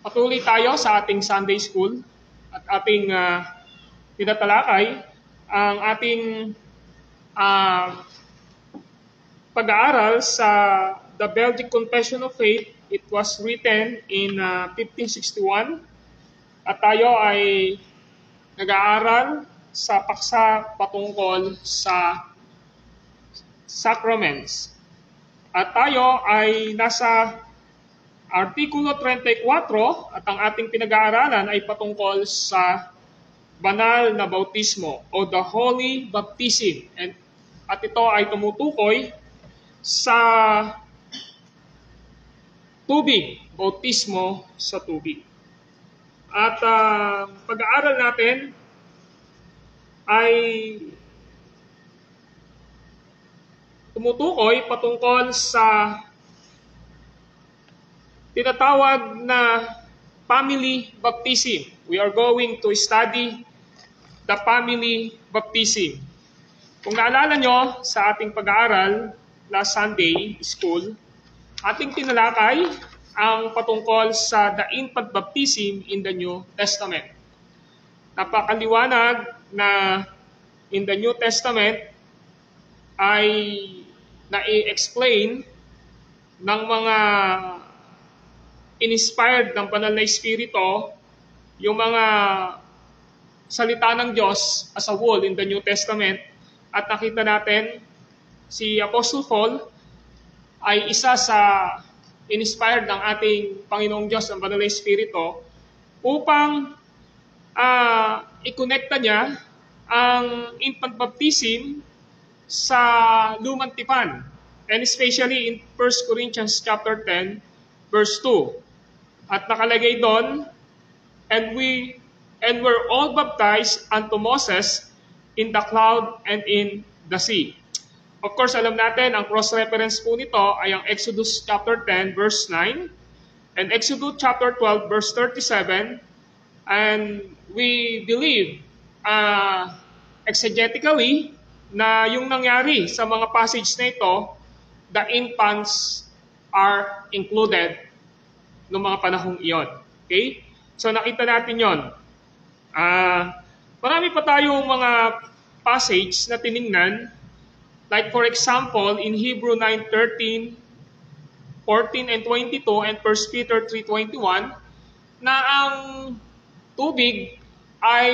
Patuloy tayo sa ating Sunday School at ating tinatalakay ang ating pag-aaral sa The Belgic Confession of Faith. It was written in 1561 at tayo ay nag-aaral sa paksa patungkol sa sacraments. At tayo ay nasa Artikulo 34 at ang ating pinag-aaralan ay patungkol sa banal na bautismo o the Holy Baptism. At ito ay tumutukoy sa tubig, bautismo sa tubig. At pag-aaral natin ay tumutukoy patungkol sa tinatawag na family baptism. We are going to study the family baptism. Kung naalala nyo sa ating pag-aaral last Sunday school, ating tinalakay ang patungkol sa the infant baptism in the New Testament. Napakaliwanag na in the New Testament ay na-explain ng mga inspired ng banal na Espiritu yung mga salita ng Diyos as a whole in the New Testament. At nakita natin si Apostle Paul ay isa sa inspired ng ating Panginoong Diyos ng banal na Espiritu upang i-connecta niya ang infant baptism sa lumang tipan, and especially in 1 Corinthians chapter 10 verse 2. At nakalagay doon, and we're all baptized unto Moses in the cloud and in the sea. Of course, alam natin, ang cross-reference po nito ay ang Exodus chapter 10 verse 9 and Exodus chapter 12 verse 37. And we believe exegetically na yung nangyari sa mga passage na ito, the infants are included noong mga panahong iyon. Okay? So nakita natin yon. Marami pa tayong mga passage na tiningnan. Like for example, in Hebrew 9:13, 14 and 22, and 1 Peter 3:21, na ang tubig ay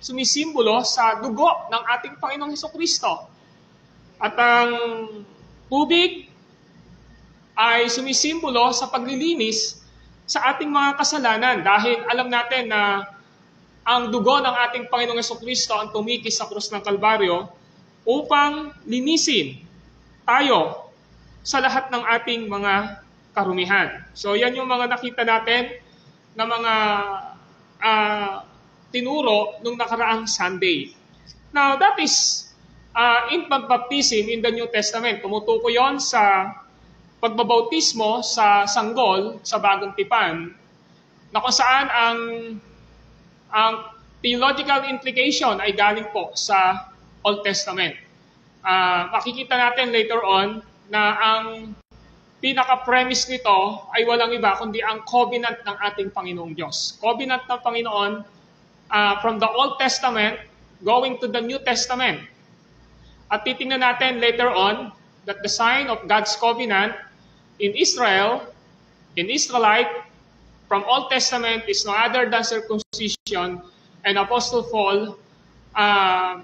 sumisimbolo sa dugo ng ating Panginoong Hesukristo. At ang tubig ay sumisimbolo sa paglilinis sa ating mga kasalanan dahil alam natin na ang dugo ng ating Panginoong Hesukristo ang tumikis sa krus ng Kalbaryo upang linisin tayo sa lahat ng ating mga karumihan. So yan yung mga nakita natin na mga tinuro nung nakaraang Sunday. Now that is infant baptism in the New Testament. Tumutukoy yon sa pagbabautismo sa sanggol sa bagong tipan na kung saan ang theological implication ay galing po sa Old Testament. Makikita natin later on na ang pinaka-premise nito ay walang iba kundi ang covenant ng ating Panginoong Diyos. Covenant ng Panginoon from the Old Testament going to the New Testament. At titingnan natin later on that the sign of God's covenant in Israel, in Israelite, from Old Testament is no other than circumcision, and Apostle Paul,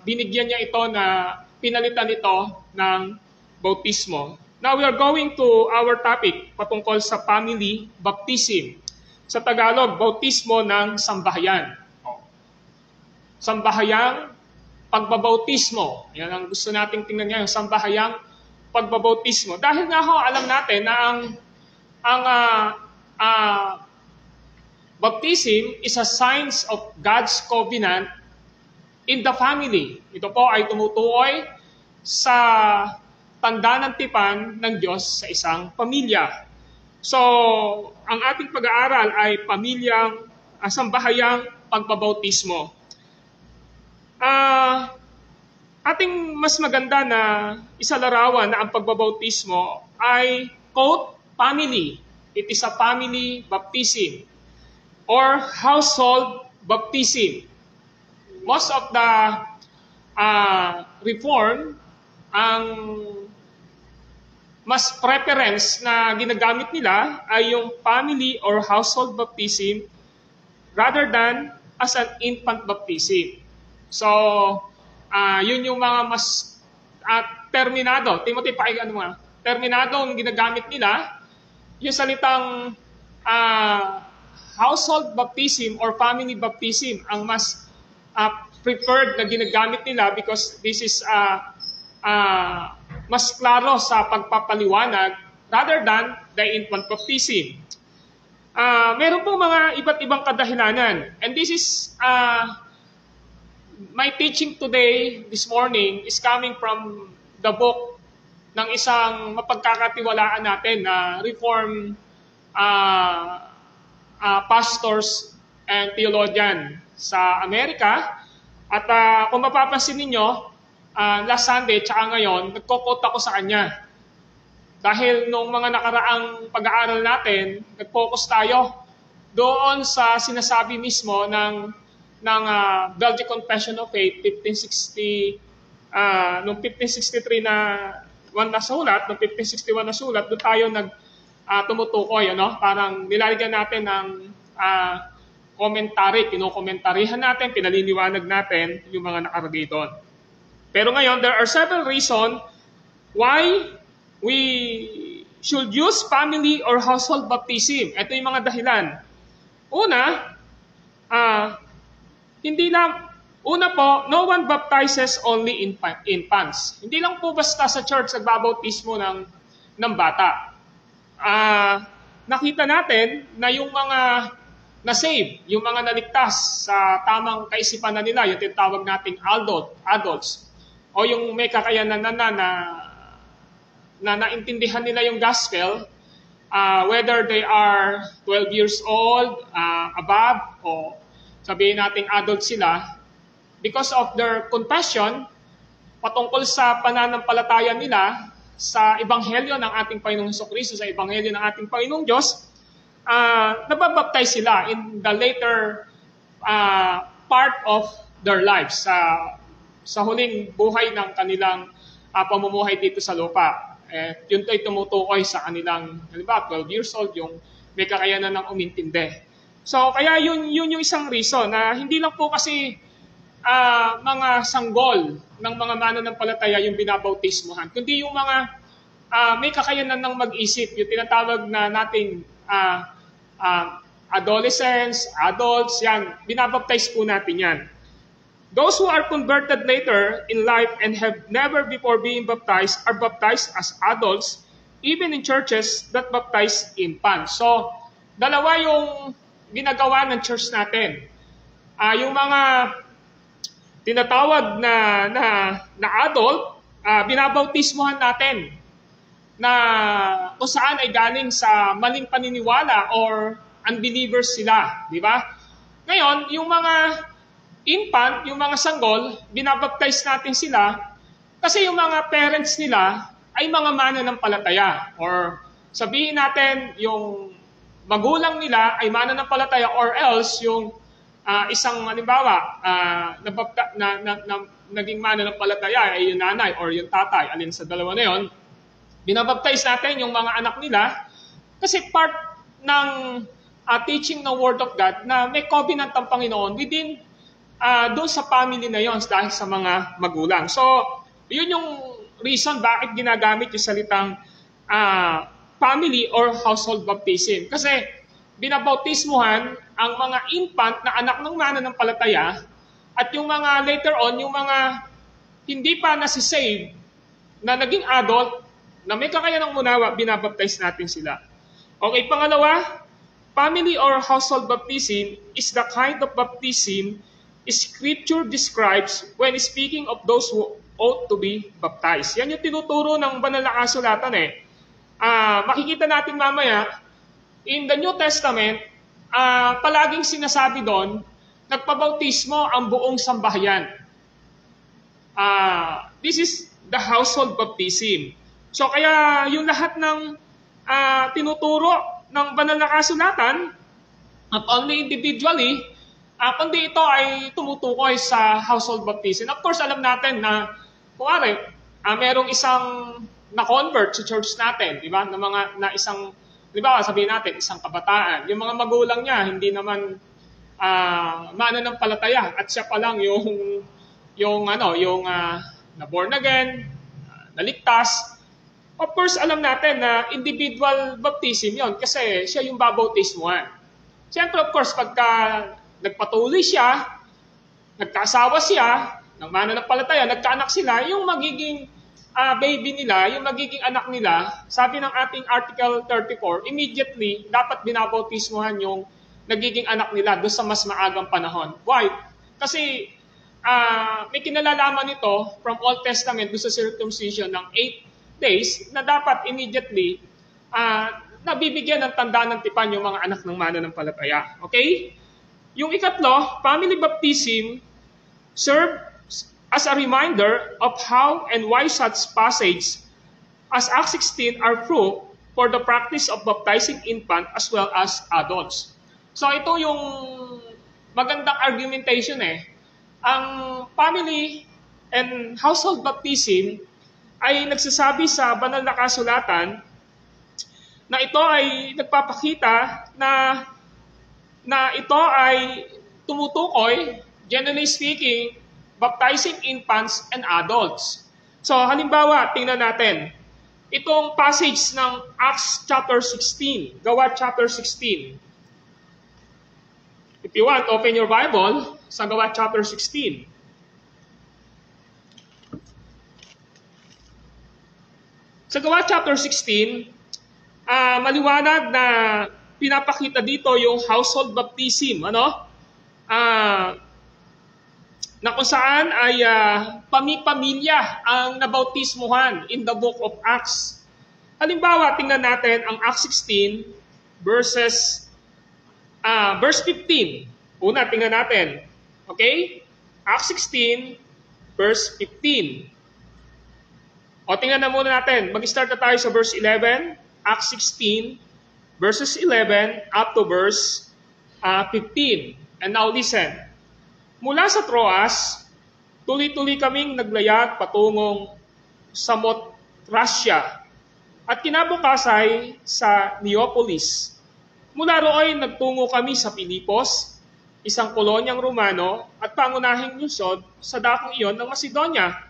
binigyan niya ito na pinalitan ito ng bautismo. Now we are going to our topic patungkol sa family baptism. Sa Tagalog, bautismo ng sambahayan. Sambahayang pagbabautismo. Yan ang gusto nating tingnan ngayon, sambahayang pagbabautismo. Dahil nga ho, alam natin na ang baptism is a sign of God's covenant in the family. Ito po ay tumutukoy sa tanda ng tipan ng Diyos sa isang pamilya. So, ang ating pag-aaral ay pamilyang, sambahayang pagbabautismo. Ating mas maganda na isalarawan na ang pagbabautismo ay, quote, family. It is a family baptism. or household baptism. Most of the Reform, ang mas preference na ginagamit nila ay yung family or household baptism rather than as an infant baptism. So, yun yung mga mas terminado. Timothy, pakinggan mo nga. Terminado ang ginagamit nila. Yung salitang household baptism or family baptism ang mas preferred na ginagamit nila because this is mas klaro sa pagpapaliwanag rather than the infant baptism. Meron po mga iba't ibang kadahilanan. And this is, my teaching today, this morning, is coming from the book ng isang mapagkakatiwalaan natin na Reformed pastors and theologian sa Amerika. At kung mapapansin ninyo, last Sunday tsaka ngayon, nagko-quote ako sa kanya. Dahil nung mga nakaraang pag-aaral natin, nag-focus tayo doon sa sinasabi mismo ng Belgian Confession of Faith, 1560, noong 1563 na sulat, noong 1561 na sulat, doon tayo tumutukoy, parang nilalagyan natin ng commentary, kinokomentarihan natin, pinaliliwanag natin yung mga nakalagay doon. Pero ngayon, there are several reasons why we should use family or household baptism. Ito yung mga dahilan. Una po, no one baptizes only infants. Hindi lang po basta sa church nagbabautismo ng bata. Nakita natin na yung mga na-save, yung mga naligtas sa tamang kaisipan na nila, yung tinatawag nating adults, o yung may kakayanan na naintindihan nila yung gospel, whether they are 12 years old, above, o sabihin nating adult sila, because of their confession, patungkol sa pananampalataya nila sa Ebanghelyo ng ating Panginoong Jesucristo, sa Ebanghelyo ng ating Panginoong Diyos, nababaptize sila in the later part of their lives, sa huling buhay ng kanilang pamumuhay dito sa lupa. Yun ay tumutukoy sa kanilang, halimbawa, 12 years old, yung may kakayanan ng umintindi. So, kaya yun yung isang reason na hindi lang po kasi mga sanggol ng mga mananampalataya yung binabautismohan, kundi yung mga may kakayanan ng mag-isip, yung tinatawag na nating adolescents, adults, yan, binabaptize po natin yan. Those who are converted later in life and have never before being baptized are baptized as adults, even in churches that baptize infants. So, dalawa yung ginagawa ng church natin. Yung mga tinatawag na adult, binabautismohan natin na kung saan ay galing sa maling paniniwala or unbelievers sila, di ba? Ngayon, yung mga infant, yung mga sanggol, binabaptize natin sila kasi yung mga parents nila ay mga mananampalataya, or sabihin natin yung magulang nila ay mananampalataya, or else yung isang halimbawa naging mananampalataya ay yung nanay or yung tatay, alin sa dalawa na yon, binabaptize natin yung mga anak nila kasi part ng teaching ng Word of God na may covenant ang Panginoon within doon sa family na yon dahil sa mga magulang. So, yun yung reason bakit ginagamit yung salitang family or household baptism. Kasi binabautismuhan ang mga infant na anak ng mananampalataya at yung mga later on, yung mga hindi pa nasisave na naging adult na may kakayanang unawa, binabaptize natin sila. Okay, pangalawa, family or household baptism is the kind of baptism Scripture describes when speaking of those who ought to be baptized. Yan yung tinuturo ng banal na kasulatan eh. Makikita natin mamaya, in the New Testament, palaging sinasabi doon, nagpabautismo ang buong sambahayan. This is the household baptism. So kaya yung lahat ng tinuturo ng banal na kasulatan not only individually, kundi ito ay tumutukoy sa household baptism. Of course, alam natin na, kuwari, merong isang na-convert sa church natin, di ba? Na isang, di ba, sabihin natin, isang kabataan. Yung mga magulang niya, hindi naman mananampalataya at siya pa lang yung na born again, naligtas. Of course, alam natin na individual baptism yon kasi siya yung babautismuhan. Siyempre, of course, pagka nagpatuloy siya, nagkaasawa siya, ng mananampalataya, nagkaanak sila, yung magiging baby nila, yung magiging anak nila, sabi ng ating Article 34, immediately, dapat binabautismuhan yung nagiging anak nila doon sa mas maagang panahon. Why? Kasi may kinalalaman ito from Old Testament doon sa circumcision ng 8 days na dapat immediately nabibigyan ng tanda ng tipan yung mga anak ng mananampalataya. Okay? Yung ikatlo, family baptism serves as a reminder of how and why such passage as Acts 16 are proof for the practice of baptizing infant as well as adults. So ito yung magandang argumentation eh. Ang family and household baptism ay nagsasabi sa banal na kasulatan na ito ay nagpapakita na ito ay tumutukoy, generally speaking, baptizing infants and adults. So halimbawa, tingnan natin. Itong passage ng Acts chapter 16, Gawa chapter 16. If you want, open your Bible sa Gawa chapter 16. Sa Gawa chapter 16, maliwanag na pinapakita dito yung household baptism, na kung saan ay pamilya ang nabautismuhan in the book of Acts. Halimbawa, tingnan natin ang Acts 16 verse 15. Una, tingnan natin. Okay? Acts 16 verse 15. O, tingnan na muna natin. Mag-start na tayo sa verse 11. Acts 16 verses 11 up to verse 15. And now listen. Mula sa Troas, tuloy-tuloy kaming naglayag patungong Samothracia at kinabukasan sa Neapolis. Mula roon nagtungo kami sa Pilipos, isang kolonyang Romano at pangunahing lungsod sa dakong iyon ng Macedonia.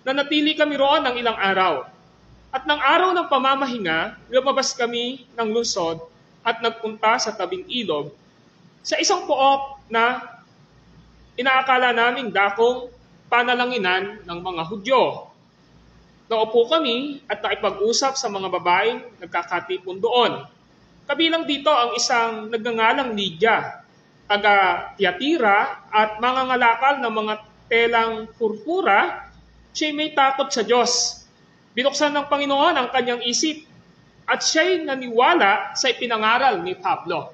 Nanatili kami roon ng ilang araw. At ng araw ng pamamahinga, lumabas kami ng lungsod at nagpunta sa tabing ilog sa isang pook na inaakala naming dakong panalanginan ng mga Hudyo. Naupo kami at nakipag-usap sa mga babaeng nagkakatipon doon. Kabilang dito ang isang nagngangalang Lydia, taga Tiatira at mangangalakal ng mga telang purpura. Siya'y may takot sa Diyos. Binuksan ng Panginoon ang kanyang isip at siya'y naniwala sa ipinangaral ni Pablo.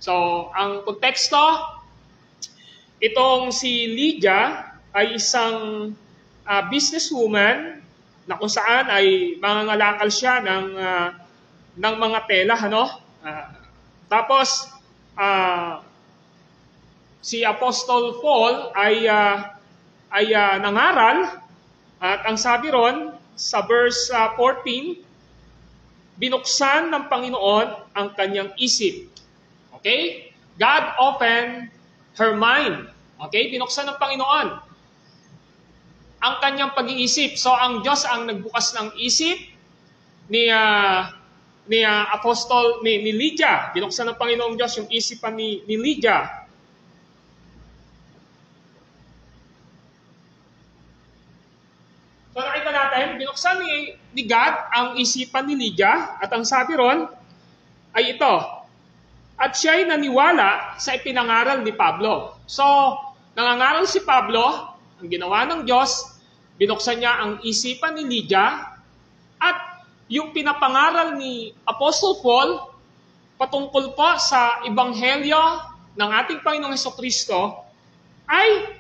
So, ang konteksto, itong si Lydia ay isang businesswoman na kung saan ay mangangalakal siya ng mga tela, tapos si Apostol Paul ay nangaral at ang sabi ron sa verse 14, binuksan ng Panginoon ang kanyang isip. Okay? God opened her mind. Okay? Binuksan ng Panginoon ang kanyang pag-iisip. So, ang Diyos ang nagbukas ng isip ni Apostol, ni Lydia. Binuksan ng Panginoong Diyos yung isipan ni Lydia. So, nakita natin, binuksan ni God ang isipan ni Lydia at ang sabi ron ay ito, at siya'y naniwala sa ipinangaral ni Pablo. So, nangangaral si Pablo, ang ginawa ng Diyos, binuksan niya ang isipan ni Lydia, at yung pinapangaral ni Apostle Paul, patungkol po sa Ebanghelyo ng ating Panginoong Hesukristo, ay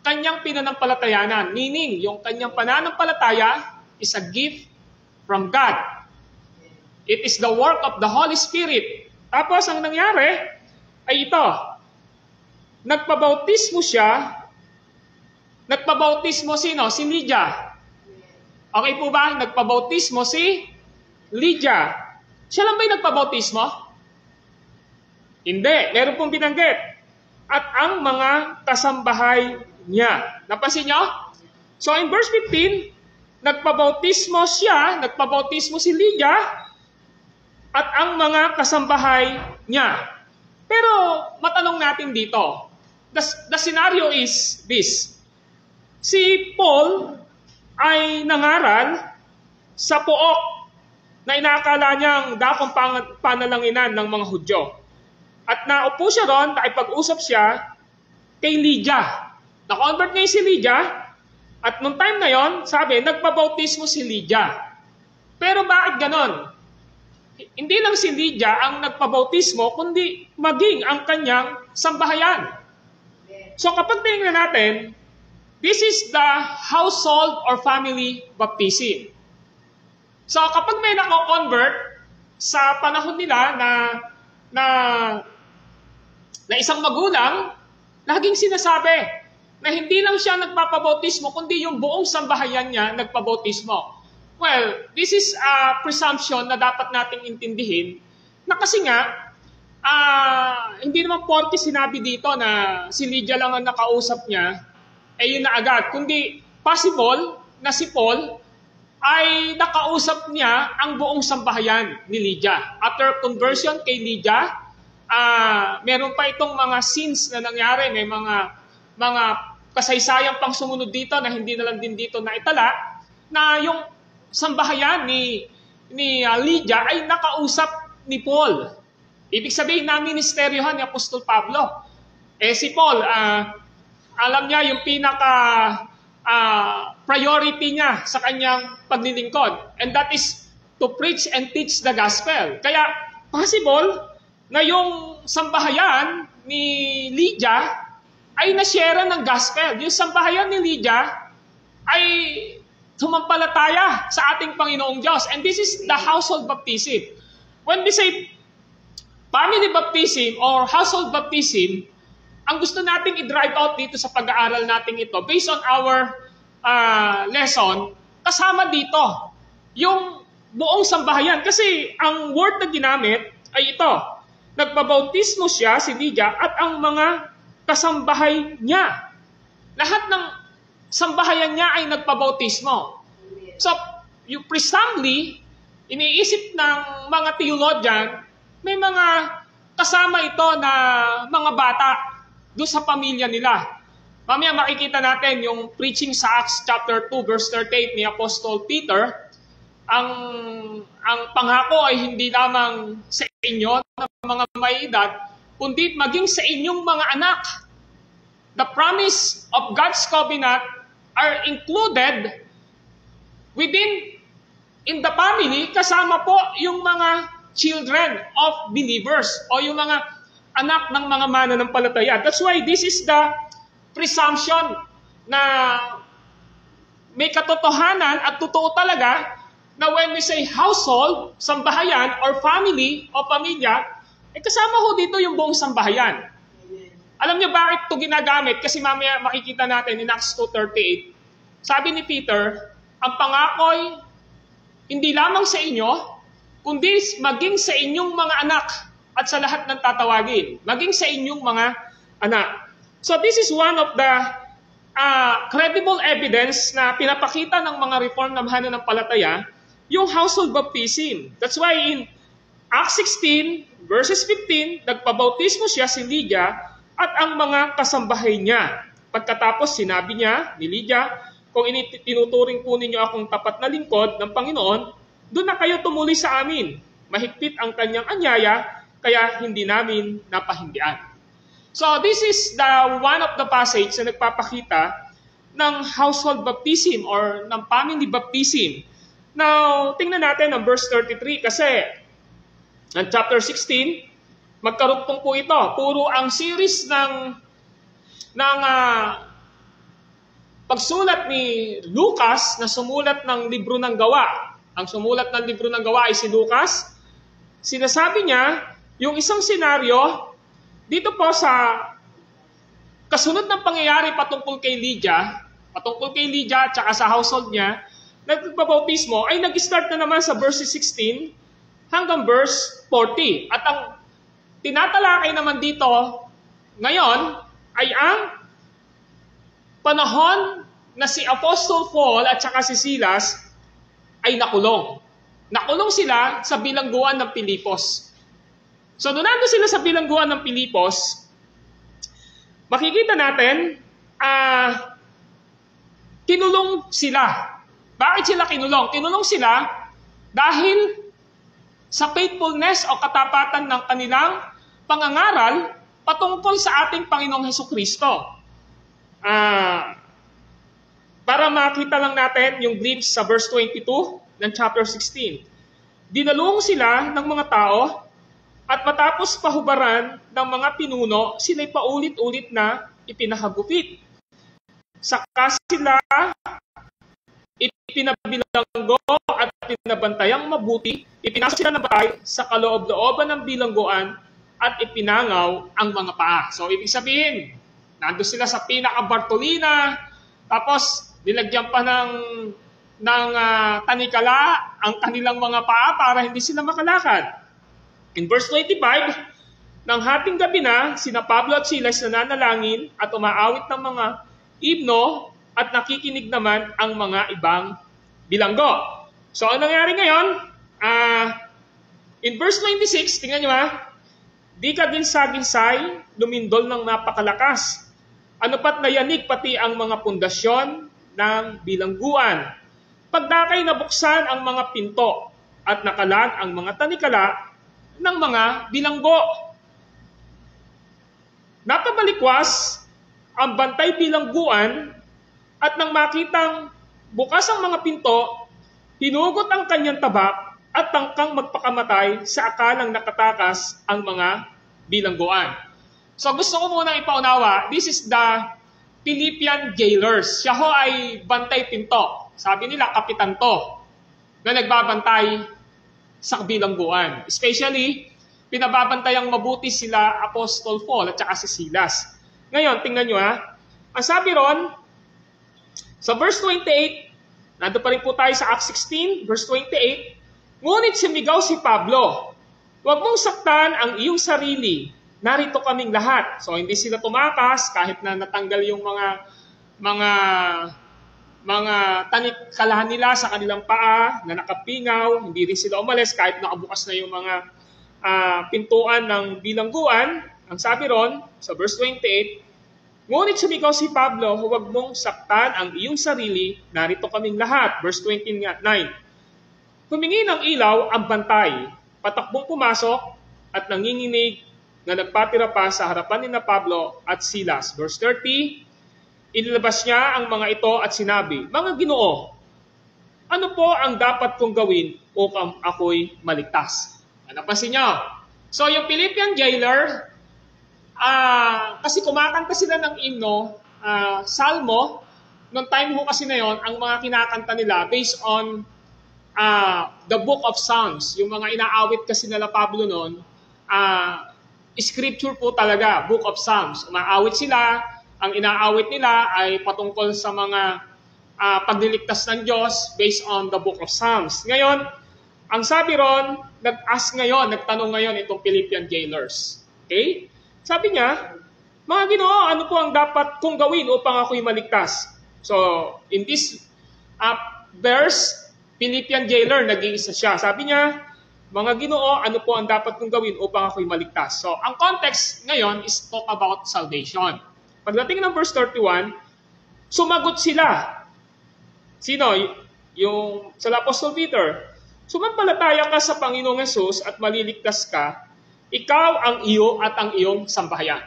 kanyang pinanampalatayanan. Meaning, yung kanyang pananampalataya is a gift from God. It is the work of the Holy Spirit. Tapos, ang nangyari, ay ito. Nagpabautismo siya. Nagpabautismo sino? Si Lydia. Okay po ba? Nagpabautismo si Lydia. Siya lang ba yung nagpabautismo? Hindi. Meron pong binanggit. At ang mga kasambahay niya. Napansin nyo? So in verse 15, nagpabautismo siya, nagpabautismo si Lydia, at ang mga kasambahay niya. Pero matanong natin dito, the scenario is this. Si Paul ay nangaral sa pook na inaakala niyang dakong panalanginan ng mga Hudyo. At naupo siya ron, nakipag-usap siya kay Lydia. Na-convert niya si Lydia, at nung time na yon, sabi, nagpabautismo si Lydia. Pero bakit ganon? Hindi lang si Lydia ang nagpabautismo, kundi maging ang kanyang sambahayan. So kapag tingnan natin, this is the household or family baptism. So kapag may nako-convert sa panahon nila na isang magulang, laging sinasabi na hindi lang siya nagpapabautismo, kundi yung buong sambahayan niya nagpabautismo. Well, this is a presumption na dapat nating intindihin na kasi nga, hindi naman porke sinabi dito na si Lydia lang ang nakausap niya, yun na agad. Kundi possible na si Paul ay nakausap niya ang buong sambahayan ni Lydia. After conversion kay Lydia, meron pa itong mga scenes na nangyari, may mga kasaysayang pang sumunod dito na hindi na lang din dito na itala, na yung sambahayan ni Lydia ay nakausap ni Paul. Ibig sabihin na ministeryohan ni Apostol Pablo. Si Paul, alam niya yung priority niya sa kanyang paglilingkod. And that is to preach and teach the gospel. Kaya possible na yung sambahayan ni Lydia ay nasyera ng gospel. Yung sambahayan ni Lydia ay sumampalataya sa ating Panginoong Diyos. And this is the household baptism. When we say family baptism or household baptism, ang gusto nating i-drive out dito sa pag-aaral natin ito, based on our lesson, kasama dito yung buong sambahayan. Kasi ang word na ginamit ay ito. Nagpabautismo siya, si Lydia, at ang mga kasambahay niya. Lahat ng sambahayan niya ay nagpabautismo. So, you presumably, iniisip ng mga theologian, may mga kasama ito na mga bata doon sa pamilya nila. Mamaya makikita natin yung preaching sa Acts chapter 2 verse 38 ni Apostle Peter. Ang pangako ay hindi lamang sa inyo ng mga may edad, kundi maging sa inyong mga anak. The promise of God's covenant are included in the family, kasama po yung mga children of believers o yung mga anak ng mga mananampalataya. That's why this is the presumption na may katotohanan at totoo talaga na when we say household, sambahayan, or family o pamilya, kasama ho dito yung buong sambahayan. Alam niyo bakit ito ginagamit? Kasi mamaya makikita natin in Acts 2:38. Sabi ni Peter, ang pangako'y hindi lamang sa inyo, kundi maging sa inyong mga anak at sa lahat ng tatawagin. Maging sa inyong mga anak. So this is one of the credible evidence na pinapakita ng mga reform na mananampalataya, yung household baptism. That's why in Acts 16, verses 15, nagpabautismo siya si Lydia at ang mga kasambahay niya. Pagkatapos sinabi niya ni Lydia, kung tinuturing po ninyo akong tapat na lingkod ng Panginoon, doon na kayo tumuli sa amin. Mahigpit ang kanyang anyaya, kaya hindi namin napahindian. So this is the one of the passage na nagpapakita ng household baptism or ng family baptism. Now, tingnan natin ang verse 33 kasi ang chapter 16, magkarugtong po ito. Puro ang series ng pagsulat ni Lucas na sumulat ng libro ng gawa. Ang sumulat ng libro ng gawa ay si Lucas. Sinasabi niya, yung isang senaryo dito po sa kasunod ng pangyayari patungkol kay Lydia at saka sa household niya, nagbabautismo ay nag-start na naman sa verse 16 hanggang verse 40. At ang tinatalakay naman dito ngayon ay ang panahon na si Apostle Paul at saka si Silas ay nakulong. Nakulong sila sa bilangguan ng Pilipos. So, doon nandun sila sa bilangguan ng Pilipos, makikita natin, kinulong sila. Bakit sila kinulong? Kinulong sila dahil sa faithfulness o katapatan ng kanilang pangangaral patungkol sa ating Panginoong Hesukristo. Para makita lang natin yung glimpse sa verse 22 ng chapter 16. Dinalung sila ng mga tao at matapos pahubaran ng mga pinuno, sila'y paulit-ulit na ipinahagupit. Saka sila ipinabilanggo at pinabantayang mabuti, ipinasa sila ng batay sa kaloob-looban ng bilangguan at ipinangaw ang mga paa. So, ibig sabihin, nandun sila sa pinaka-Bartolina, tapos nilagyan pa ng tanikala ang kanilang mga paa para hindi sila makalakad. In verse 25, nang hating gabi na, sina Pablo at Silas nananalangin at umaawit ng mga himno at nakikinig naman ang mga ibang bilanggo. So, ano nangyari ngayon? In verse 26, tingnan nyo di kaginsay lumindol ng napakalakas. Ano pat nayanig pati ang mga pundasyon ng bilangguan. Pagdakay nabuksan ang mga pinto at nakalag ang mga tanikala ng mga bilanggo. Napabalikwas ang bantay bilangguan at nang makitang bukas ang mga pinto, hinugot ang kanyang tabak at tangkang magpakamatay sa akalang nakatakas ang mga bilangguan. So gusto ko munang ipaunawa, this is the Philippian jailers. Siya ho ay bantay pinto. Sabi nila, kapitan to na nagbabantay sa bilangguan. Especially, pinababantayang mabuti sila Apostol Paul at saka si Silas. Ngayon, tingnan nyo ang sabi ron, sa verse 28, nandun pa rin po tayo sa Acts 16, verse 28, ngunit sumigaw si Pablo, huwag mong saktan ang iyong sarili, narito kaming lahat. So, hindi sila tumakas kahit na natanggal yung mga tanikalahan nila sa kanilang paa na nakapingaw, hindi rin sila umalis kahit nakabukas na yung mga pintuan ng bilangguan. Ang sabi ron, sa verse 28, ngunit sumigaw si Pablo, huwag mong saktan ang iyong sarili, narito kaming lahat. Verse 29, humingi ng ilaw ang bantay, patakbong pumasok at nanginginig na nagpatira pa sa harapan ni na Pablo at Silas. Verse 30, inilabas niya ang mga ito at sinabi, mga Ginoo, ano po ang dapat kong gawin upang ako'y maligtas? Napansin niyo? So yung Philippian jailer, kasi kumakanta sila ng himno, salmo, noong time ho kasi na yon, ang mga kinakanta nila based on the book of Psalms. Yung mga inaawit kasi nila Pablo noon, scripture po talaga, book of Psalms. Umaawit sila, ang inaawit nila ay patungkol sa mga pagliligtas ng Diyos based on the book of Psalms. Ngayon, ang sabi ron, nagtanong ngayon itong Philippian jailers. Okay? Sabi niya, mga Ginoo, ano po ang dapat kong gawin upang ako'y maligtas? So, in this verse, Philippian jailer, nag-iisa siya. Sabi niya, mga Ginoo, ano po ang dapat kong gawin upang ako'y maligtas? So, ang context ngayon is talk about salvation. Pagdating ng verse 31, sumagot sila. Sino? Yung sa Apostle Peter. Sumampalataya ka sa Panginoong Hesus at maliligtas ka, ikaw ang iyo at ang iyong sambahayan.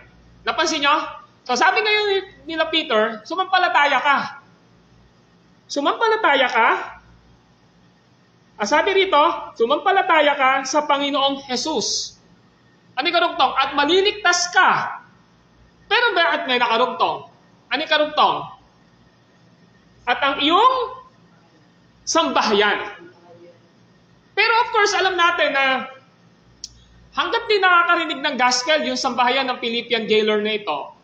Napansin nyo? So sabi ngayon nila Peter, sumampalataya ka. Sumampalataya ka? Sabi rito, sumampalataya ka sa Panginoong Hesus. Ano yung karugtong? At maliligtas ka. Pero bakit may nakarugtong? Ano yung karugtong? At ang iyong sambahayan. Pero of course, alam natin na hanggat di nakakarinig ng gospel, yung sambahayan ng Philippian jailer na ito,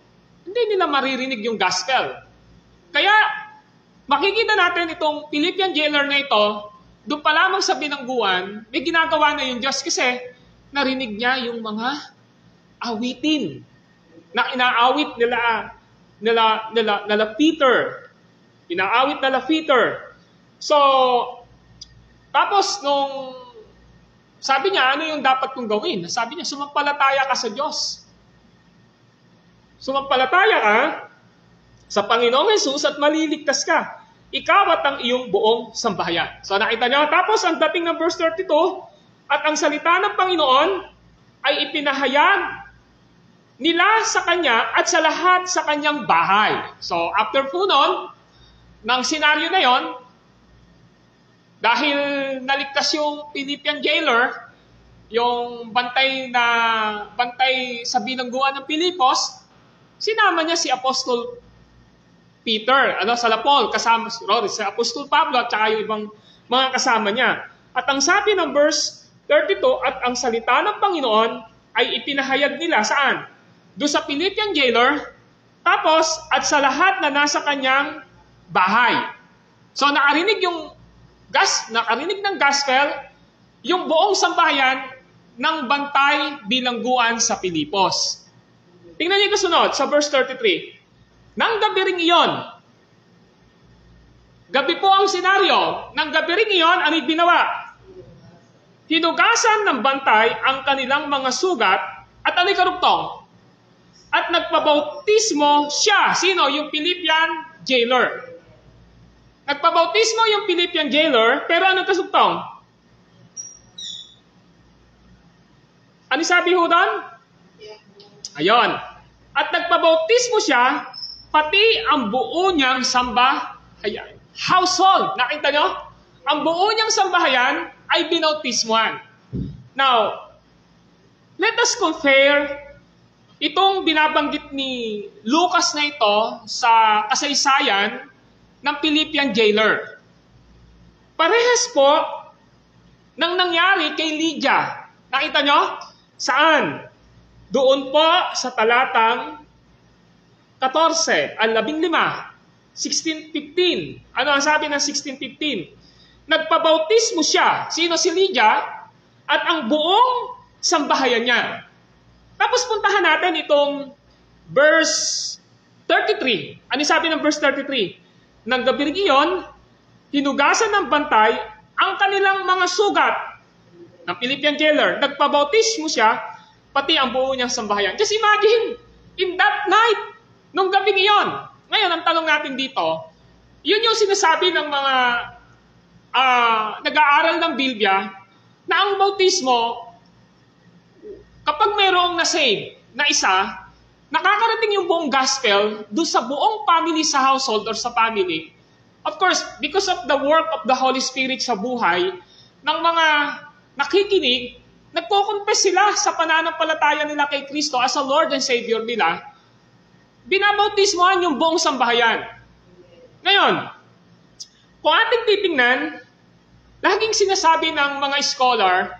hindi nila maririnig yung gospel. Kaya, makikita natin itong Philippian jailer na ito, doon pa lamang sa bilangguan, may ginagawa na yung Diyos kasi narinig niya yung mga awitin na inaawit nila Peter. Inaawit nila Peter. So, tapos nung sabi niya, ano yung dapat kong gawin? Sabi niya, sumampalataya ka sa Diyos. Sumampalataya ka sa Panginoong Hesus at maliligtas ka. Ikaw at ang iyong buong sambahayan. So nakita niyo, tapos ang dating ng verse 32, at ang salita ng Panginoon ay ipinahayag nila sa kanya at sa lahat sa kanyang bahay. So after po nun, ng senaryo na yon, dahil naligtas yung Philippian jailer, yung bantay sa bilangguan ng Pilipos, sinama niya si Apostol Peter, sa Lapol, kasama si Apostol Pablo at saka yung ibang mga kasama niya. At ang sabi ng verse 32, at ang salita ng Panginoon ay ipinahayag nila saan? Doon sa Philippian jailer, tapos at sa lahat na nasa kanyang bahay. So nakarinig ng gospel, yung buong sambahayan ng bantay bilangguan sa Pilipos. Tingnan niyo kasunod sa verse 33. Nang gabi ring iyon, gabi po ang senaryo, nang gabi ring iyon, ano ginawa? Hinugasan ng bantay ang kanilang mga sugat at ano karugtong? At nagpabautismo siya. Sino? Yung Philippian jailer. Nagpabautismo yung Philippian jailer, pero ano kasugtong? Ano sabi ho doon? Ayun. At nagpabautismo siya, pati ang buo niyang sambahayan. Household. Nakita nyo? Ang buo niyang sambahayan ay binautismuhan. Now, let us compare itong binabanggit ni Lucas na ito sa kasaysayan ng Philippian jailer. Parehas po nang nangyari kay Lydia. Nakita nyo? Saan? Doon po sa talatang 14, ang 15, 16:15. Ano ang sabi ng 16:15? Nagpabautismo siya. Sino si Lydia? At ang buong sambahayan niya. Tapos puntahan natin itong verse 33. Ano sabi ng verse 33? Nang gabi rin iyon, hinugasan ng bantay ang kanilang mga sugat ng Philippian jailer. Nagpabautismo siya, pati ang buo niyang sambahayan. Just imagine, in that night, nung gabi iyon. Ngayon, ang tanong natin dito, yun yung sinasabi ng mga nag-aaral ng Biblia na ang bautismo, kapag mayroong na-save na isa, nakakarating yung buong gospel doon sa buong family sa household or sa family. Of course, because of the work of the Holy Spirit sa buhay ng mga nakikinig, nagko-confess sila sa pananampalataya nila kay Kristo as a Lord and Savior nila, binabautismohan yung buong sambahayan. Ngayon, kung ating titingnan, laging sinasabi ng mga scholar,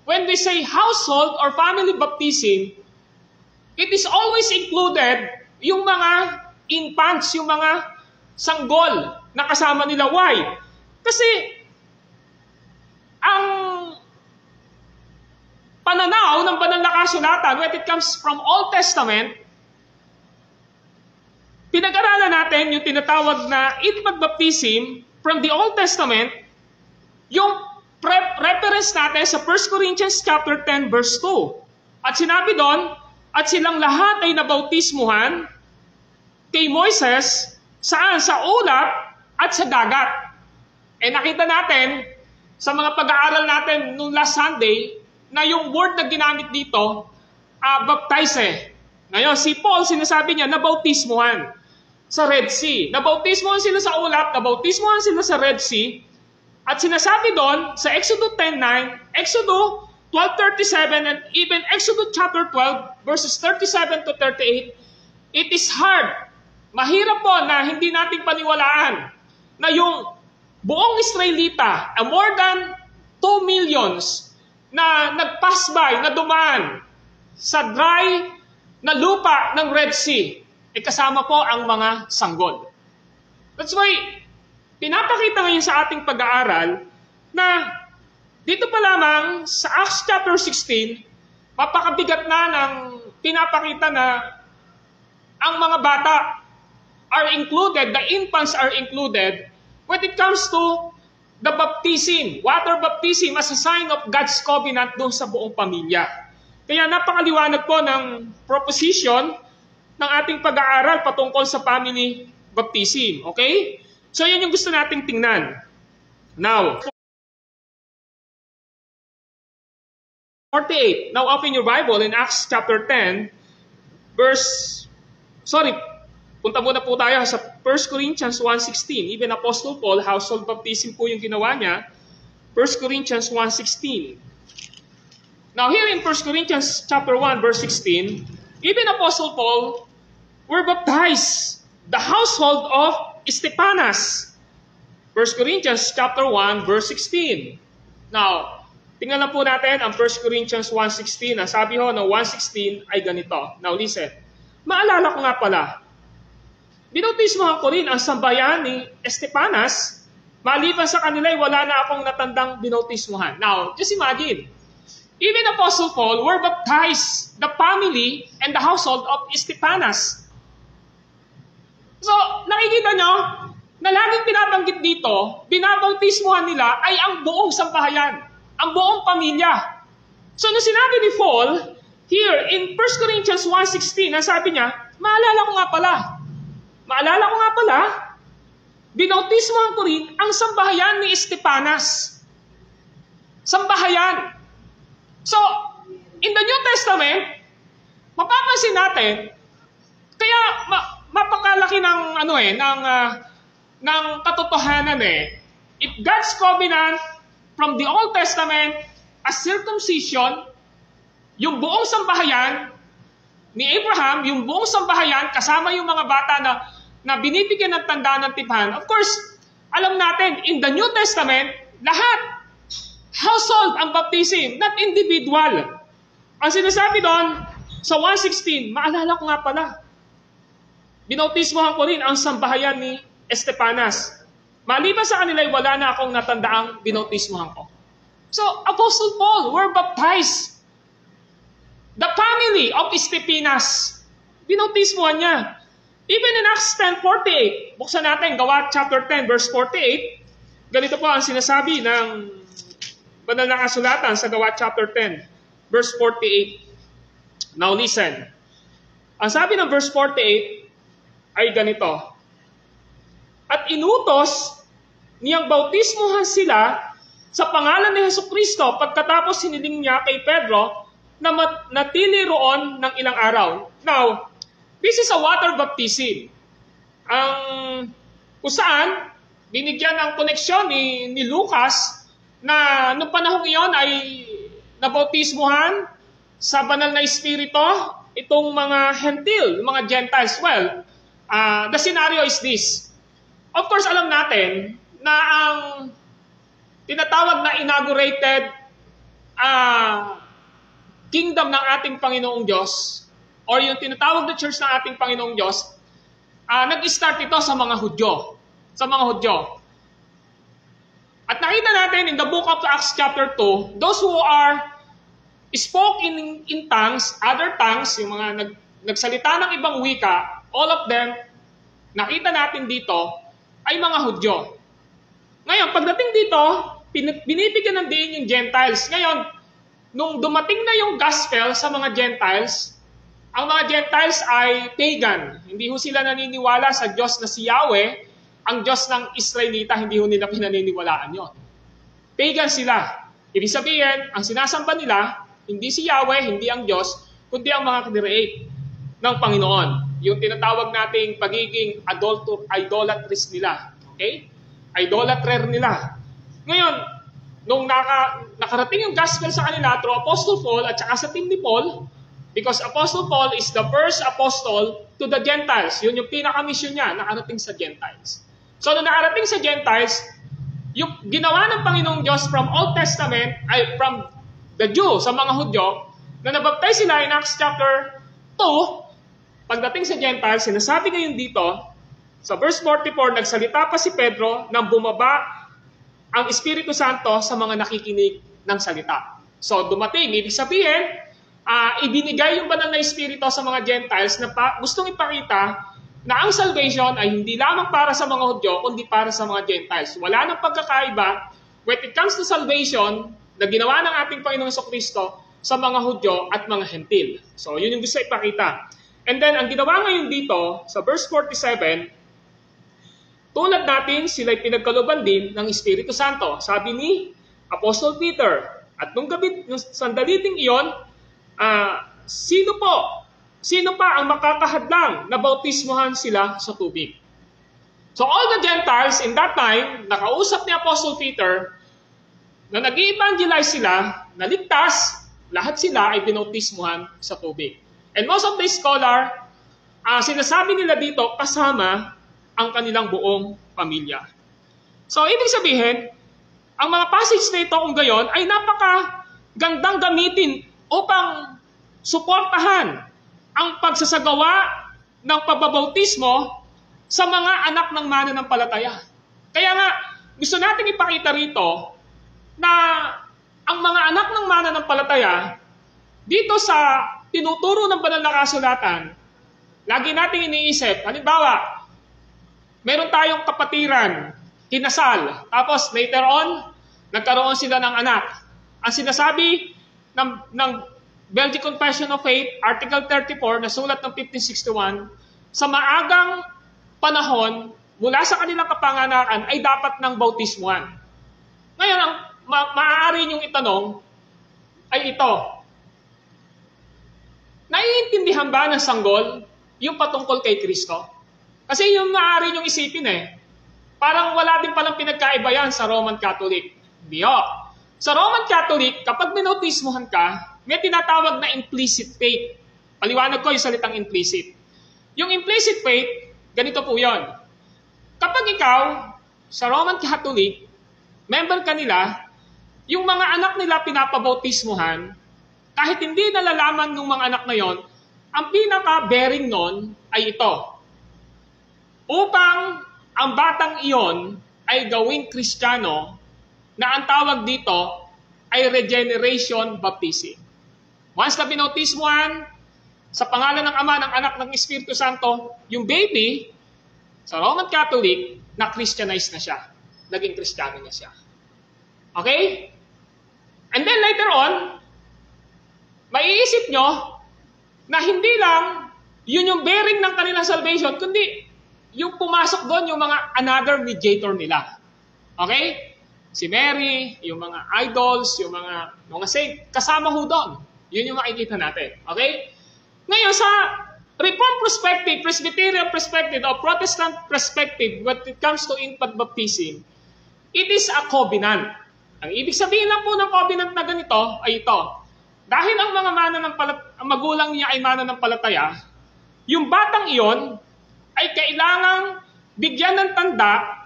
when we say household or family baptism, it is always included yung mga infants, yung mga sanggol na kasama nila. Why? Kasi ang pananaw ng banal na kasulatan, when it comes from Old Testament, pinag-aralan natin yung tinatawag na infant baptism from the Old Testament, yung reference natin sa 1 Corinthians chapter 10 verse 2. At sinabi doon, at silang lahat ay nabautismuhan kay Moises, saan? Sa ulap at sa dagat. Nakita natin sa mga pag-aaral natin noong last Sunday na yung word na ginamit dito, baptize. Ngayon, si Paul, sinasabi niya, nabautismuhan sa Red Sea. Nabautismuhan sila sa ulap, nabautismuhan sila sa Red Sea. At sinasabi doon sa Exodus 10:9, Exodus 12:37, and even Exodus chapter 12, verses 37 to 38, it is hard. Mahirap po na hindi natin paniwalaan na yung buong Israelita, more than 2 millions, na nag-pass by, na dumaan sa dry na lupa ng Red Sea, kasama po ang mga sanggol. That's why, pinapakita ngayon sa ating pag-aaral na dito pa lamang sa Acts chapter 16, mapakabigat na ng pinapakita na ang mga bata are included, the infants are included when it comes to the baptism, water baptism as a sign of God's covenant doon sa buong pamilya. Kaya napakaliwanag po ng proposition ng ating pag-aaral patungkol sa family baptism. Okay? So yan yung gusto nating tingnan. Now, 48. Now open your Bible in Acts chapter 10, punta muna po tayo sa 1 Corinthians 1:16. Even Apostle Paul, household baptism po yung ginawa niya. 1 Corinthians 1:16. Now here in 1 Corinthians chapter 1 verse 16, even Apostle Paul were baptized, the household of Stephanas. 1 Corinthians chapter 1 verse 16. Now, tingnan lang po natin ang 1 Corinthians 1:16. Ang sabi ho ng 1:16 ay ganito. Now listen. Maalala ko nga pala, binautismohan ko rin ang sambayan ni Stephanas, maliban sa kanila ay wala na akong natandang binautismohan. Now, just imagine, even Apostle Paul were baptized, the family and the household of Stephanas. So, nakikita nyo, na laging pinabanggit dito, binabautismohan nila ay ang buong sambahayan, ang buong pamilya. So, nung sinabi ni Paul, here in 1 Corinthians 1:16, ang sabi niya, maalala ko nga pala, binautismohan ko rin ang sambahayan ni Stephanas. Sambahayan. So, in the New Testament, mapapansin natin, kaya mapakalaki ng katotohanan if God's covenant from the Old Testament as circumcision, yung buong sambahayan ni Abraham, yung buong sambahayan kasama yung mga bata na binibigyan ng tanda ng tipan. Of course, alam natin, in the New Testament, lahat, household ang baptism, not individual. Ang sinasabi doon, sa 1:16, maalala ko nga pala, binautismohan ko rin ang sambahayan ni Stephanas. Maliban sa kanila, wala na akong natandaang binautismohan ko. So, Apostle Paul were baptized. The family of Stephanas, binautismohan niya. Even in Acts 10:48, buksan natin, Gawa chapter 10, verse 48, ganito po ang sinasabi ng banal na kasulatan sa Gawa chapter 10, verse 48. Now listen. Ang sabi ng verse 48 ay ganito. At inutos niyang bautismohan sila sa pangalan ni Jesucristo pagkatapos hiniling niya kay Pedro na natili roon ng ilang araw. Now, this is a water baptism. Kung saan, binigyan ng koneksyon ni Lucas na noong panahon iyon ay nabautismohan sa banal na espiritu itong mga Hentil, mga Gentiles. Well, the scenario is this. Of course, alam natin na ang tinatawag na inaugurated kingdom ng ating Panginoong Diyos or yung tinatawag na church ng ating Panginoong Diyos, nag-start ito sa mga Hudyo. Sa mga Hudyo. At nakita natin in the book of Acts chapter 2, those who spoke in tongues, other tongues, yung mga nagsalita ng ibang wika, all of them, nakita natin dito, ay mga Hudyo. Ngayon, pagdating dito, binibigyan ng diin yung Gentiles. Ngayon, nung dumating na yung gospel sa mga Gentiles, ang mga Gentiles ay pagan. Hindi ho sila naniniwala sa Diyos na si Yahweh, ang Diyos ng Israelita, hindi ho nila pinaniniwalaan yon. Pagan sila. Ibig sabihin, ang sinasamba nila, hindi si Yahweh, hindi ang Diyos, kundi ang mga create ng Panginoon. Yung tinatawag nating pagiging idolatries nila. Okay? Idolatrer nila. Ngayon, nung nakarating yung gospel sa kanila through Apostle Paul at saka sa team ni Paul, because Apostle Paul is the first apostle to the Gentiles. Yun yung pinaka-mission niya, nakarating sa Gentiles. So, nung nakarating sa Gentiles, yung ginawa ng Panginoong Diyos from Old Testament, ay from the Jew, sa mga Hudyo, na nabaptize sila in Acts chapter 2, pagdating sa Gentiles, sinasabi ngayon dito, sa verse 44, nagsalita pa si Pedro nang bumaba ang Espiritu Santo sa mga nakikinig ng salita. So dumating, ibig sabihin, ibinigay yung banal na Espiritu sa mga Gentiles na gustong ipakita na ang salvation ay hindi lamang para sa mga Hudyo, kundi para sa mga Gentiles. Wala nang pagkakaiba when it comes to salvation na ginawa ng ating Panginoong Jesucristo sa mga Hudyo at mga Hentil. So, yun yung gusto ipakita. And then, ang ginawa ngayon dito, sa verse 47, tulad natin, sila'y pinagkalooban din ng Espiritu Santo. Sabi ni Apostle Peter, at nung gabi, nung sandaliting iyon, Sino pa ang makakahadlang na bautismohan sila sa tubig? So all the Gentiles in that time, nakausap ni Apostle Peter, na nag-i-evangelize sila, naligtas, lahat sila ay binautismohan sa tubig. And most of the scholar, sinasabi nila dito, kasama ang kanilang buong pamilya. So ibig sabihin, ang mga passage na ito kung gayon ay napakagandang gamitin upang suportahan ang pagsasagawa ng pagbabautismo sa mga anak ng mananampalataya. Kaya nga, gusto natin ipakita rito na ang mga anak ng mananampalataya, dito sa tinuturo ng banal na kasulatan, lagi nating iniisip, halimbawa, meron tayong kapatiran, kinasal, tapos later on, nagkaroon sila ng anak. Ang sinasabi ng Belgic Confession of Faith, Article 34, na sulat ng 1561, sa maagang panahon, mula sa kanilang kapanganakan, ay dapat ng bautismuhan. Ngayon, ang maaari niyong itanong ay ito. Naiintindihan ba ng sanggol yung patungkol kay Kristo? Kasi yung maaari niyong isipin parang wala din palang pinagkaiba yan sa Roman Catholic. Hindi ho. Sa Roman Catholic, kapag binautismuhan ka, may tinatawag na implicit faith. Paliwanag ko yung salitang implicit. Yung implicit faith, ganito po yon. Kapag ikaw, sa Roman Catholic, member ka nila, yung mga anak nila pinapabautismuhan, kahit hindi nalalaman ng mga anak na yon, ang pinaka-bearing nun ay ito. Upang ang batang iyon ay gawing Kristiyano, na ang tawag dito ay regeneration baptism. Once na binautismuhan sa pangalan ng Ama, ng Anak, ng Espiritu Santo, yung baby, sa Roman Catholic, na-Christianize na siya. Naging Kristiyano na siya. Okay? And then later on, maiisip nyo na hindi lang yun yung bearing ng kanilang salvation, kundi yung pumasok doon yung mga another mediator nila. Okay? Si Mary, yung mga idols, yung mga saint, kasama ho doon. Yun yung makikita natin. Okay? Ngayon, sa Reformed perspective, Presbyterian perspective, o Protestant perspective, when it comes to infant baptism, it is a covenant. Ang ibig sabihin lang po ng covenant na ganito ay ito. Dahil ang mga ang magulang niya ay mananampalataya, yung batang iyon ay kailangang bigyan ng tanda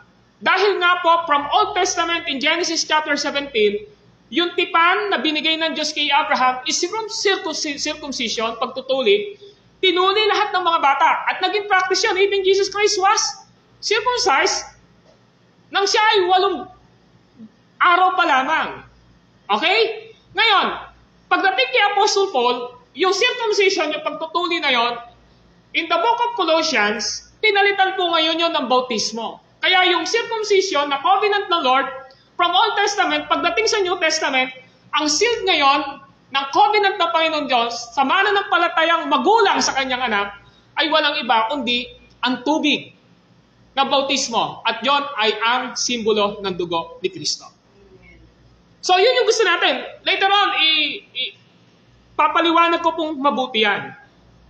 dahil nga po from Old Testament in Genesis chapter 17, yung tipan na binigay ng Diyos kay Abraham is from circumcision, pagtutuli, tinuli lahat ng mga bata. At naging practice yan. Even Jesus Christ was circumcised nang siya ay 8 araw pa lamang. Okay? Ngayon, pagdating kay Apostle Paul, yung circumcision, yung pagtutuli na yon, in the book of Colossians, pinalitan po ngayon yon ng bautismo. Kaya yung circumcision na covenant ng Lord from Old Testament, pagdating sa New Testament, ang sealed ngayon ng covenant ng Panginoon Diyos sa mananampalatayang magulang sa kanyang anak ay walang iba kundi ang tubig na bautismo. At yon ay ang simbolo ng dugo ni Kristo. So yun yung gusto natin. Later on, papaliwanag ko pong mabuti yan.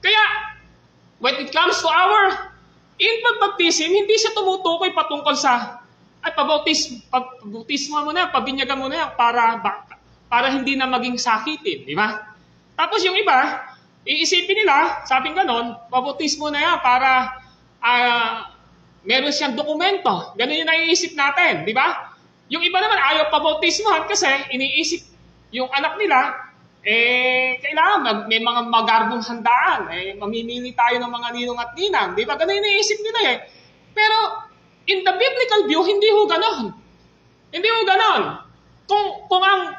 Kaya, when it comes to our infant baptism, hindi siya tumutukoy patungkol sa pabautismo mo na, pabinyagan mo na para hindi na maging sakitin, di ba? Tapos yung iba, iisipin nila, sabing ganon, pabautismo na yan para meron siyang dokumento. Ganon yung naiisip natin, di ba? Yung iba naman ayaw pabautismohan kasi iniisip yung anak nila, kailangan may mga magarbong handaan. Mamimili tayo ng mga ninong at ninang. Di ba? Ganun iniisip nila eh. Pero, in the biblical view, hindi ho ganon. Hindi ho ganon. Kung ang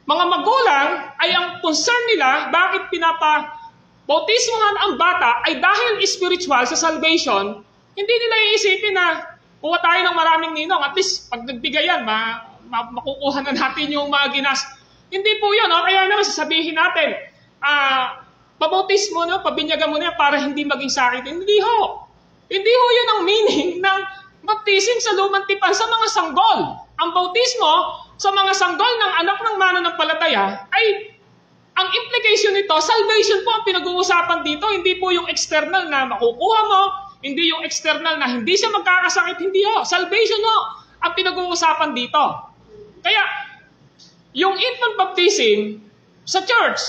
mga magulang ay ang concern nila, bakit pinapabautismohan ang bata ay dahil spiritual sa salvation, hindi nila iisipin na kuha tayo ng maraming ninong. At least, pag nagbigay yan, makukuha na natin yung mga Hindi po yun. Kaya naman sasabihin natin, pabautismo, pabinyagan mo na para hindi maging sakit. Hindi ho. Hindi ho yun ang meaning ng baptism sa lumang tipan sa mga sanggol. Ang bautismo sa mga sanggol ng anak ng mananampalataya ay ang implication nito, salvation po ang pinag-uusapan dito. Hindi po yung external na makukuha mo, hindi yung external na hindi siya magkakasakit, hindi ho. Salvation ho ang pinag-uusapan dito. Kaya, yung infant baptism sa church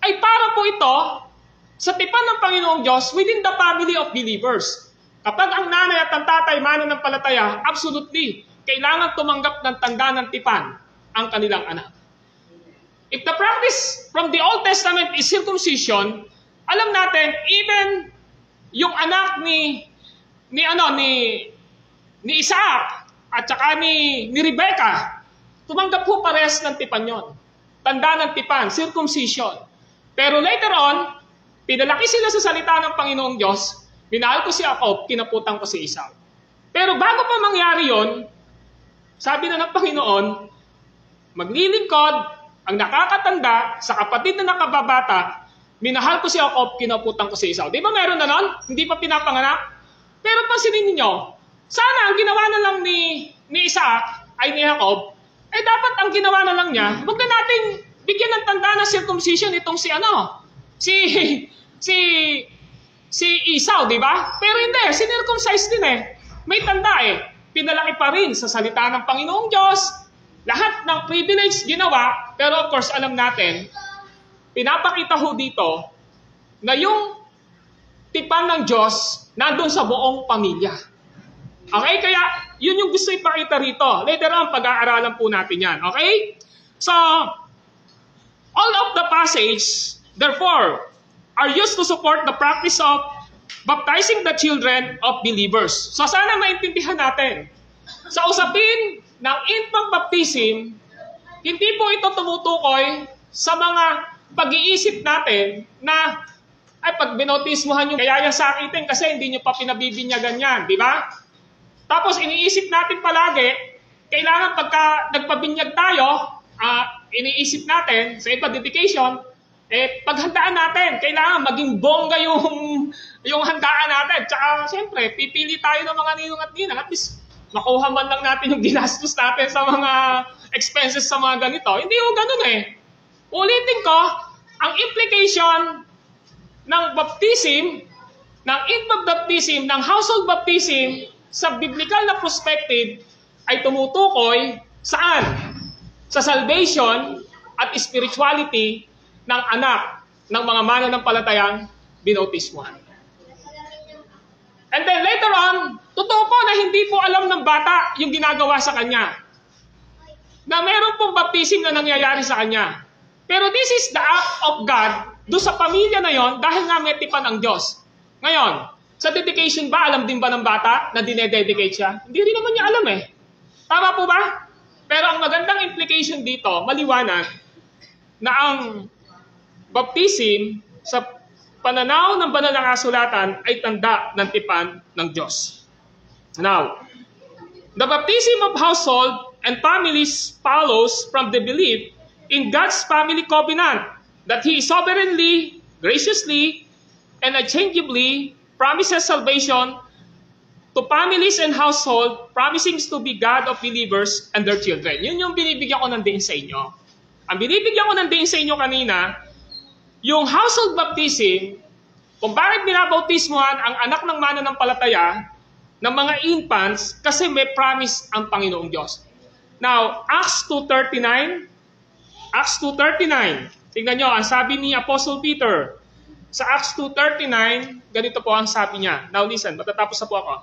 ay para po ito sa tipan ng Panginoong Diyos within the family of believers. Kapag ang nanay at ang tatay mananampalataya, absolutely, kailangan tumanggap ng tanda ng tipan ang kanilang anak. If the practice from the Old Testament is circumcision, alam natin, even yung anak ni Isaac at saka ni Rebecca, tumanggap po parehas ng tipan yon. Tanda ng tipan, circumcision. Pero later on, pinalaki sila sa salita ng Panginoong Diyos, minahal ko si Jacob, kinaputan ko si Esau. Pero bago pa mangyari yon, sabi na ng Panginoon, maglilingkod ang nakakatanda sa kapatid na nakababata, minahal ko si Jacob, kinaputan ko si Esau. Di ba meron na nun? Hindi pa pinapanganak? Pero pansinin ninyo, sana ang ginawa na lang ni Isaac ay ni Jacob, dapat ang ginawa na lang niya, huwag na natin bigyan ng tanda ng circumcision itong si Esau, di ba? Pero hindi, sinircumcise din eh. May tanda eh. Pinalaki pa rin sa salita ng Panginoong Diyos. Lahat ng privilege ginawa, pero of course alam natin, pinapakita ho dito na yung tipan ng Diyos nandun sa buong pamilya. Okay? Kaya yun yung gusto ipakita rito. Later on, pag-aaralan po natin yan. Okay? So, all of the passage, therefore, are used to support the practice of baptizing the children of believers. So, sana maintindihan natin. Sa usapin ng infant baptism, hindi po ito tumutukoy sa mga pag-iisip natin na pag binautismohan nyo, kaya yan sakitin kasi hindi nyo pa pinabibinyagan yan, di ba? Tapos iniisip natin palagi, kailangan pagka nagpabinyag tayo, iniisip natin sa iba dedication, paghandaan natin, kailangan maging bongga yung handaan natin. Tsaka siyempre, pipili tayo ng mga ninong at ninang, at least makuha man lang natin yung ginastos natin sa mga expenses sa mga ganito. Hindi yung ganun eh. Ulitin ko, ang implication ng baptism, ng infant baptism, ng household baptism, sa biblical na perspective, ay tumutukoy saan? Sa salvation at spirituality ng anak ng mga mananampalatayang binautismuhan. And then later on, totoo po na hindi po alam ng bata yung ginagawa sa kanya. Na meron pong baptism na nangyayari sa kanya. Pero this is the act of God doon sa pamilya na yon dahil nga may tipan ang Diyos. Ngayon, sa dedication ba, alam din ba ng bata na dinededicate siya? Hindi rin naman niya alam eh. Tama po ba? Pero ang magandang implication dito, maliwanag, na ang baptism sa pananaw ng banal na kasulatan ay tanda ng tipan ng Diyos. Now, the baptism of household and families follows from the belief in God's family covenant that He sovereignly, graciously, and unchangeably promises salvation to families and household, promising to be God of believers and their children. Yun yung binibigyan ko ng diin sa inyo. Ang binibigyan ko ng diin sa inyo kanina, yung household baptism, kung bakit binabautismohan ang anak ng mananampalataya ng mga infants, kasi may promise ang Panginoong Diyos. Now, Acts 2:39, tingnan nyo, ang sabi ni Apostle Peter, sa Acts 2:39, ganito po ang sabi niya. Now listen, matatapos na po ako.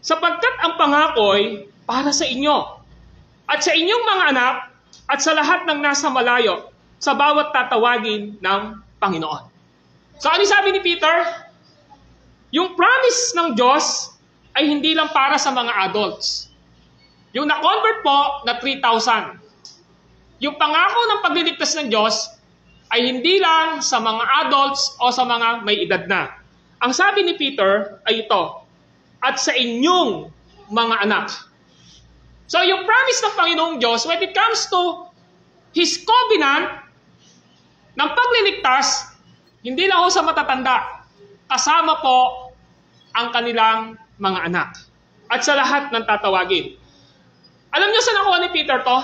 Sapagkat ang pangako'y para sa inyo, at sa inyong mga anak, at sa lahat ng nasa malayo, sa bawat tatawagin ng Panginoon. So ano sabi ni Peter? Yung promise ng Diyos ay hindi lang para sa mga adults. Yung na-convert po na 3,000. Yung pangako ng pagliligtas ng Diyos ay hindi lang sa mga adults o sa mga may edad na. Ang sabi ni Peter ay ito, at sa inyong mga anak. So yung promise ng Panginoong Diyos, when it comes to His covenant ng pagliligtas, hindi lang ho sa matatanda, kasama po ang kanilang mga anak. At sa lahat ng tatawagin. Alam niyo saan nakuha ni Peter to?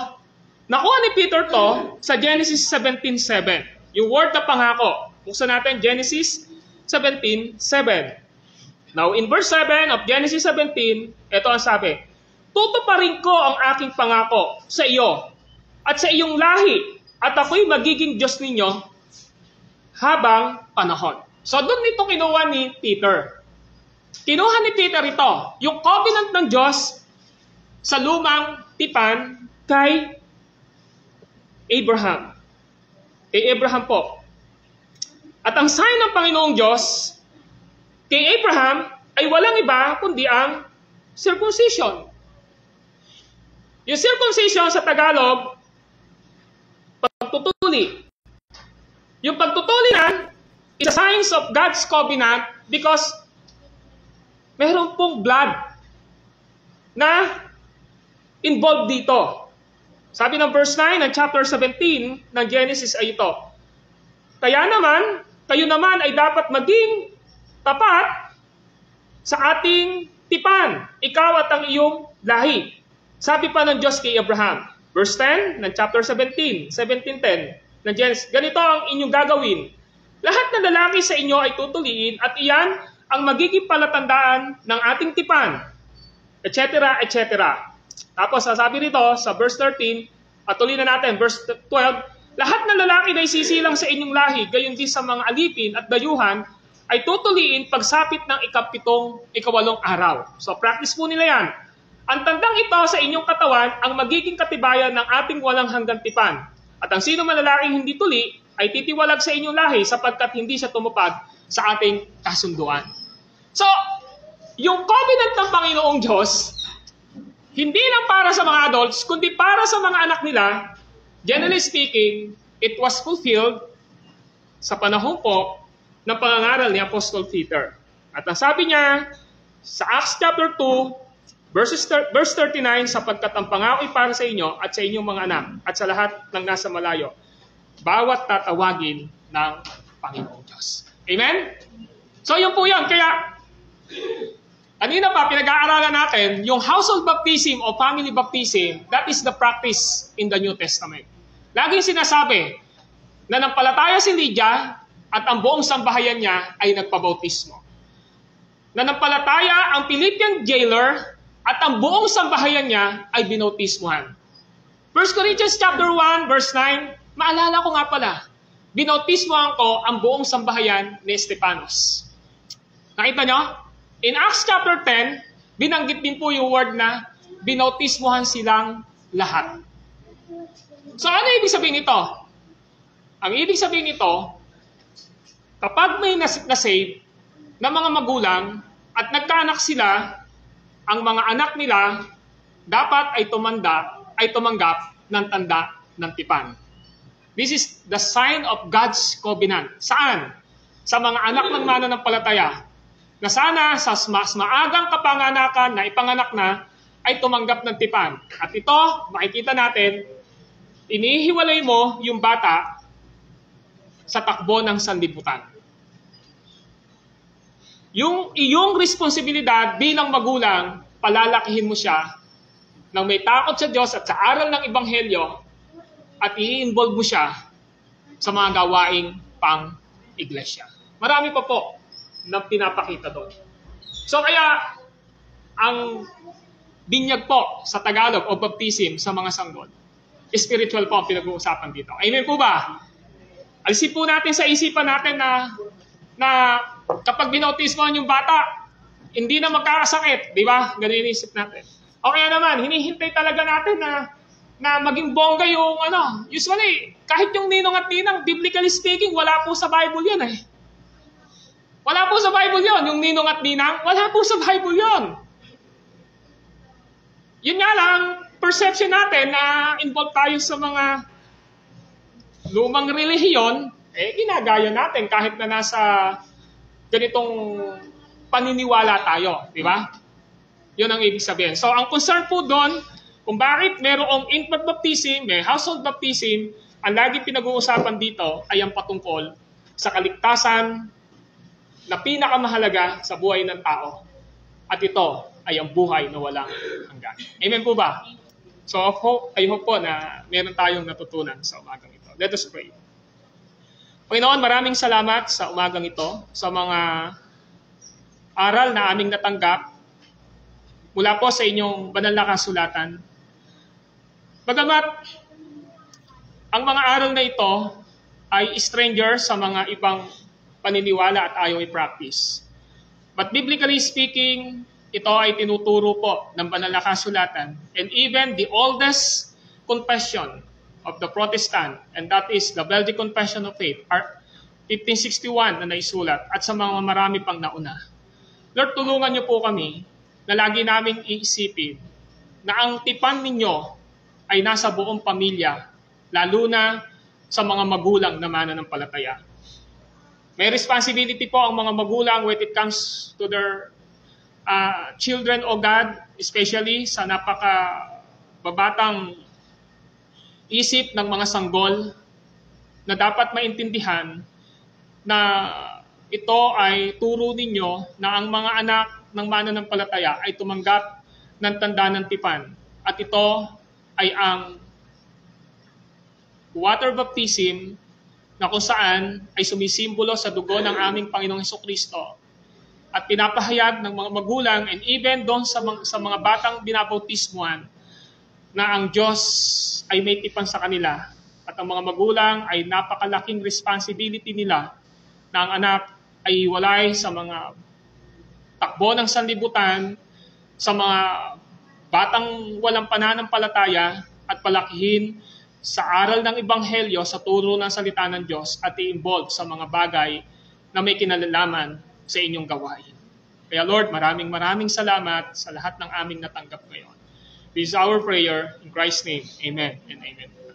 Nakuha ni Peter to sa Genesis 17:7. Yung word na pangako. Buksan natin Genesis 17:7. Now, in verse 7 of Genesis 17, ito ang sabi, tutuparin ko ang aking pangako sa iyo at sa iyong lahi at ako'y magiging Diyos ninyo habang panahon. So, doon ito kinuha ni Peter. Kinuha ni Peter ito, yung covenant ng Diyos sa lumang tipan kay Abraham. Kay Abraham po. At ang sign ng Panginoong Diyos kay Abraham ay walang iba kundi ang circumcision. Yung circumcision sa Tagalog, pagtutuli. Yung pagtutuli na is a sign of God's covenant because meron pong blood na involved dito. Sabi ng verse 9 ng chapter 17 ng Genesis ay ito. Kaya naman, kayo naman ay dapat maging tapat sa ating tipan, ikaw at ang iyong lahi. Sabi pa ng Diyos kay Abraham, verse 10 ng chapter 17, 17:10 ng Genesis, ganito ang inyong gagawin. Lahat ng lalaki sa inyo ay tutuliin at iyan ang magiging palatandaan ng ating tipan, etc., etc. Tapos sasabi rito sa verse 13, at tuloy na natin, verse 12, lahat ng lalaki na isisilang sa inyong lahi, gayon din sa mga alipin at dayuhan, ay tutuliin pagsapit ng ikawalong araw. So practice po nila yan. Ang tandang ito sa inyong katawan ang magiging katibayan ng ating walang hanggang tipan. At ang sino man lalaking hindi tuli ay titiwalag sa inyong lahi sapagkat hindi siya tumupad sa ating kasunduan. So, yung covenant ng Panginoong Diyos, hindi lang para sa mga adults, kundi para sa mga anak nila, generally speaking, it was fulfilled sa panahon po ng pangangaral ni Apostle Peter. At ang sabi niya sa Acts chapter 2, verse 39, sapagkat ang pangako'y para sa inyo at sa inyong mga anak at sa lahat ng nasa malayo, bawat tatawagin ng Panginoong Diyos. Amen? So yun po yun. Kaya, kanina pa, pinag-aaralan natin, yung household baptism o family baptism, that is the practice in the New Testament. Laging sinasabi, na nampalataya si Lydia at ang buong sambahayan niya ay nagpabautismo. Nanampalataya ang Philippian jailer at ang buong sambahayan niya ay binautismohan. 1 Corinthians chapter 1 verse 9, maalala ko nga pala, binautismohan ko ang buong sambahayan ni Estepanos. Nakita nyo? In Acts chapter 10, binanggit din po yung word na binautismohan silang lahat. So ano ibig sabihin nito? Ang ibig sabihin nito, kapag may na-save na mga magulang at nagkaanak sila, ang mga anak nila dapat ay tumanggap ng tanda ng tipan. This is the sign of God's covenant. Saan? Sa mga anak ng mananampalataya na sana sa mas maagang kapanganakan na ipanganak na ay tumanggap ng tipan. At ito, makikita natin, inihiwalay mo yung bata sa takbo ng sanlibutan. Yung iyong responsibilidad bilang magulang, palalakihin mo siya nang may takot sa Diyos at sa aral ng Ebanghelyo at i-involve mo siya sa mga gawaing pang-iglesia. Marami pa po na pinapakita doon. So kaya, ang binyag po sa Tagalog o baptism sa mga sanggol, spiritual po ang pinag-uusapan dito. Amen po ba? Alisin po natin sa isipan natin na kapag binautismohan yung bata, hindi na magkakasakit, di ba? Ganun yung isip natin. O kaya naman, hinihintay talaga natin na na maging bongga yung usually, kahit yung ninong at ninang, biblically speaking, wala po sa Bible yun eh. Wala po sa Bible yun, yung ninong at ninang, wala po sa Bible yun. Yun nga lang, perception natin na involved tayo sa mga lumang relihiyon, ginagaya natin kahit na nasa ganitong paniniwala tayo, di ba? Yun ang ibig sabihin. So, ang concern po doon, kung bakit merong infant baptism, may household baptism, ang lagi pinag-uusapan dito ay ang patungkol sa kaligtasan na pinakamahalaga sa buhay ng tao. At ito ay ang buhay na walang hanggan. Amen po ba? So, I hope po na meron tayong natutunan sa umagang ito. Let us pray. Panginoon, maraming salamat sa umagang ito, sa mga aral na aming natanggap mula po sa inyong banal na kasulatan. Bagamat ang mga aral na ito ay stranger sa mga ibang paniniwala at ayaw i-practice. But biblically speaking, ito ay tinuturo po ng banal na kasulatan. And even the oldest confession of the Protestant, and that is the Belgic Confession of Faith, 1561 na naisulat, at sa mga marami pang nauna. Lord, tulungan niyo po kami na lagi naming iisipin na ang tipan ninyo ay nasa buong pamilya, lalo na sa mga magulang na mananampalataya. May responsibility po ang mga magulang when it comes to their children, O God, especially sa napakababatang isip ng mga sanggol na dapat maintindihan na ito ay turo ninyo na ang mga anak ng mananampalataya ay tumanggap ng tanda ng tipan. At ito ay ang water baptism na kung saan ay sumisimbolo sa dugo ng aming Panginoong Hesukristo at pinapahayag ng mga magulang and even doon sa mga batang binabautismuhan na ang Diyos ay may tipan sa kanila at ang mga magulang ay napakalaking responsibility nila na ang anak ay walay sa mga takbo ng sanlibutan, sa mga batang walang pananampalataya at palakihin sa aral ng Ebanghelyo, sa turo ng salita ng Diyos at i-involve sa mga bagay na may kinalalaman sa inyong gawain. Kaya Lord, maraming salamat sa lahat ng aming natanggap ngayon. This is our prayer in Christ's name. Amen and amen.